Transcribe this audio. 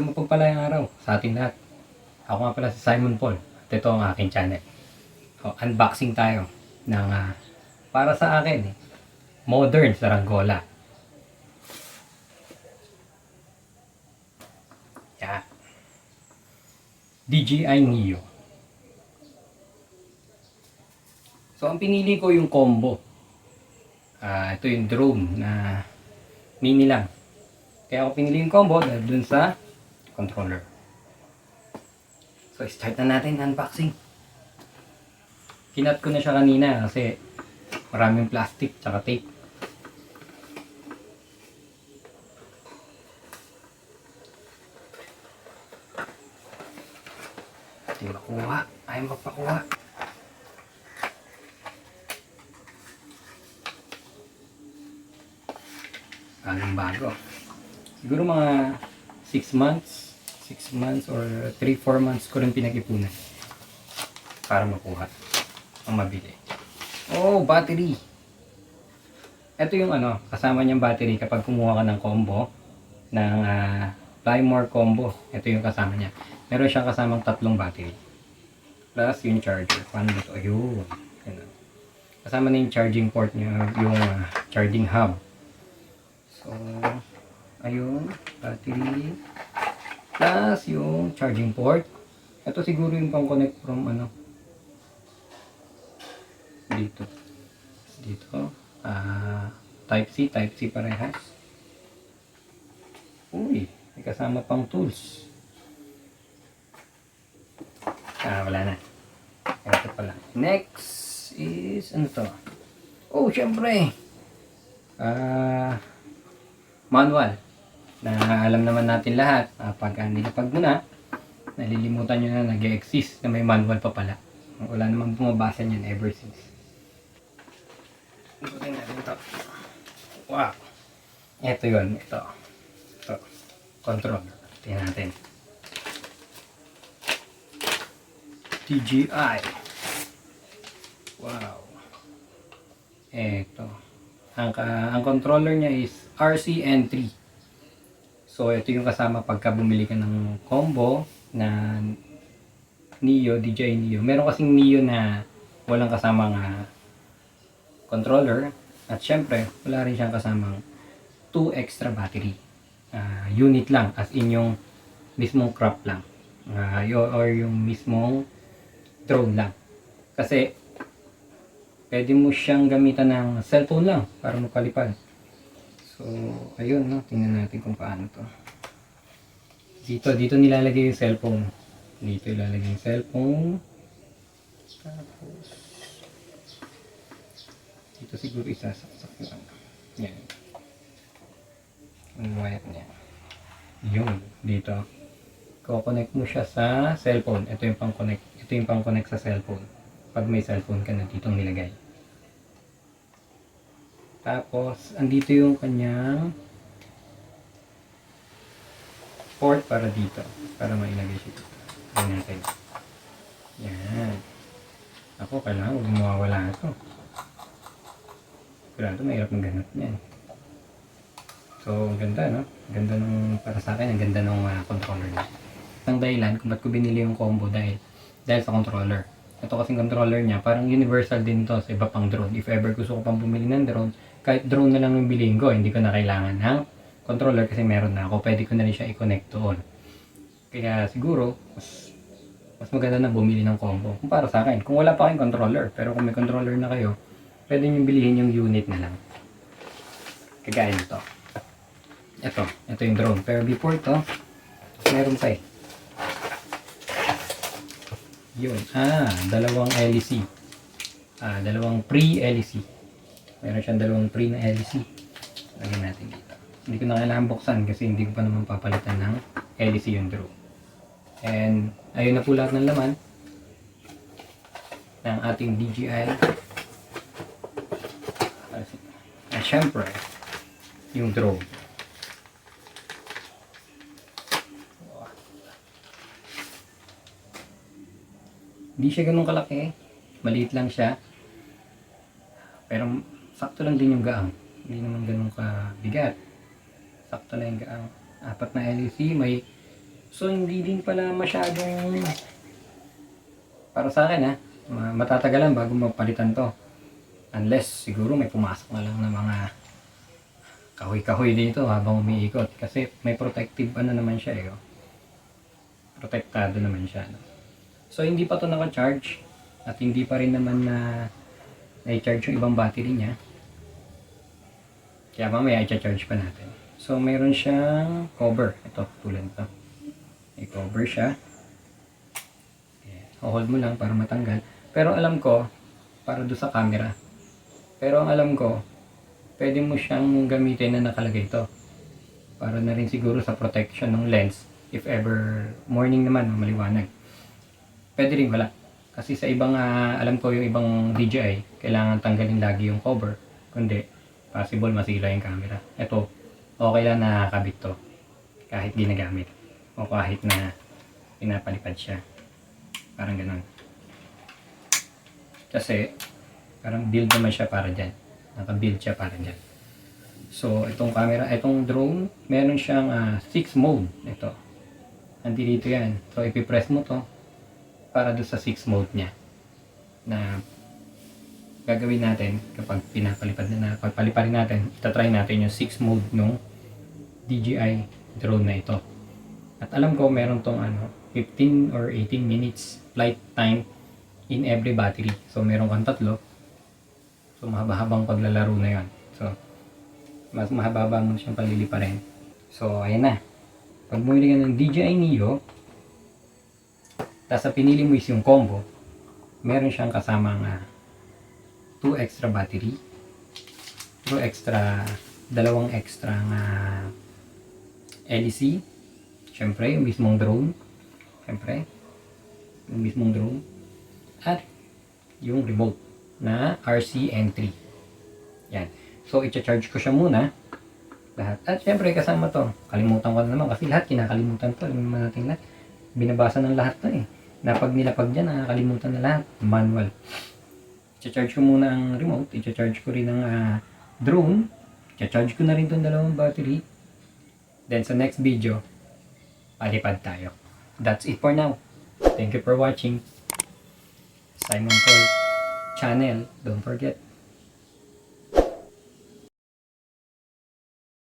Isang mapagpalayang araw sa ating lahat. Ako nga pala si Simon Paul at ito ang aking channel. Unboxing tayo ng para sa akin modern saranggola. Yeah. DJI Neo. So ang pinili ko yung combo. Ito yung drone na mini lang. Kaya ako pinili yung combo dahil dun sa controller. So start na natin unboxing. Kinat ko na siya kanina kasi maraming plastic tsaka tape. Hindi makuha. Ayaw magpakuha. Bagong bago. Siguro mga 6 months or 3-4 months ko rin pinag-ipunan para makuha ang mabili. Oh, battery. Ito yung kasama niyang battery kapag kumuha ka ng combo ng Buy More combo. Ito yung kasama niya. Meron siyang kasamang 3 battery. Plus yung charger. Paano dito? Ayun. Kasama na yung charging port niya, yung charging hub. So, ayun, battery plus yung charging port. Ito siguro yung pang connect from dito type C parehas. Uy, may kasama pang tools. Wala na. Ito pala. Next is ano to? Oh, syempre manual na alam naman natin lahat. Pag nilapag mo na, nalilimutan nyo na nag-exist na may manual pa pala. Wala namang bumabasa nyan ever since. Ikutin natin ito. Wow! Ito yun. Ito. Controller. Tingnan natin. DJI. Wow. Ito. Ang controller niya is RCN3. So, ito yung kasama pagka bumili ka ng combo na Neo, DJI Neo. Meron kasing Neo na walang kasamang controller. At syempre, wala rin siyang kasamang 2 extra battery. Unit lang, as in yung mismong crop lang. Or yung mismong drone lang. Kasi, pwede mo siyang gamitan ng cellphone lang para magpalipad. So, ayun, tingnan natin kung paano to. Dito nilalagay yung cellphone. Dito ilalagay yung cellphone. Tapos, dito siguro isasaksak yung yan. Yung wire niya. Yun, dito. Ko-connect mo siya sa cellphone. Ito yung pang-connect. Ito yung pang-connect sa cellphone. Pag may cellphone ka na ditong nilagay. Tapos, andito yung kanyang port para dito. Para mailagay siya dito. Tignan natin. Yan. Ako, kailangan huwag mawawala ito. Kailangan ito, mahirap maghanap niyan. So, ang ganda, no? Ganda nung, para sa akin, ang ganda nung controller niya. Ang dahilan kung ba't ko binili yung combo dahil sa controller. Ito kasing controller niya, parang universal din to sa iba pang drone. If ever gusto ko pang bumili ng drone, kahit drone na lang yung bilhin ko, hindi ko na kailangan ng controller kasi meron na ako. Pwede ko na rin siya i-connect doon. Kaya siguro, mas maganda na bumili ng combo. Kung para sa akin, kung wala pa kayong controller, pero kung may controller na kayo, pwede nyo bilhin yung unit na lang. Kagaya nito. Ito yung drone. Pero before to, meron pa yun. Dalawang LEC. Dalawang pre-LEC. Meron siyang dalawang pre na LEC. Lagyan natin dito. Hindi ko na kailangan buksan kasi hindi ko pa naman papalitan ng LEC yung drone. And, ayun na po lahat ng laman ng ating DJI. At syempre, yung drone. Hindi siya ganun kalaki. Maliit lang siya. Pero sakto lang din yung gaang. Hindi naman ganun kabigat. Sakto lang yung gaang. 4 na LEC. May So hindi din pala masyadong, para sa akin ha, matatagalan bago mapalitan to. Unless siguro may pumasok na lang na mga kahoy-kahoy dito habang umiikot. Kasi may protective ano naman siya eh. Oh. Protektado naman siya. No? So hindi pa to naka-charge. At hindi pa rin naman na na-charge yung ibang battery niya. Kaya mamaya i-charge pa natin. So mayroon siyang cover. Ito, tulad ito. May cover siya. Hold mo lang para matanggal. Pero alam ko, para do sa camera. Pero ang alam ko, pwede mo siyang gamitin na nakalagay ito. Para na rin siguro sa protection ng lens. If ever morning naman, maliwanag. Pwede rin wala. Kasi sa ibang, alam ko yung ibang DJI, kailangan tanggalin lagi yung cover. Kundi, possible masira yung camera. Ito, okay lang nakakabit to. Kahit ginagamit. O kahit na pinapalipad siya. Parang ganun. Kasi, parang build naman siya para dyan. Naka-build siya para dyan. So, itong camera, itong drone, meron siyang 6 mode. Ito. Nandito yan. So, ipipress mo to para doon sa 6 mode niya. Na gagawin natin kapag pagpaliparin natin, itatry natin yung 6 mode nung DJI drone na ito. At alam ko, meron tong 15 or 18 minutes flight time in every battery. So, meron kang tatlo. So, mahaba-habang paglalaro na yon. So, mas mahaba mo siyang paliliparin. So, ayan na. Pag bumili ka ng DJI Neo, tapos pinili mo is yung combo, meron siyang kasamang 2 extra battery, 2 extra, dalawang extra LEC, syempre, yung mismong drone, syempre, yung mismong drone, at yung remote na RCN3. Yan. So, i-charge ko siya muna. Lahat. At syempre, kasama to. Kalimutan ko na naman kasi lahat kinakalimutan to. Alam naman natin lahat. Binabasa ng lahat to eh. Na pag nilapag dyan, nakakalimutan na lahat. Manual. I-charge ko muna ang remote. I-charge ko rin ang drone. I-charge ko na rin itong dalawang battery. Then sa next video, palipad tayo. That's it for now. Thank you for watching. Simon Paul channel. Don't forget.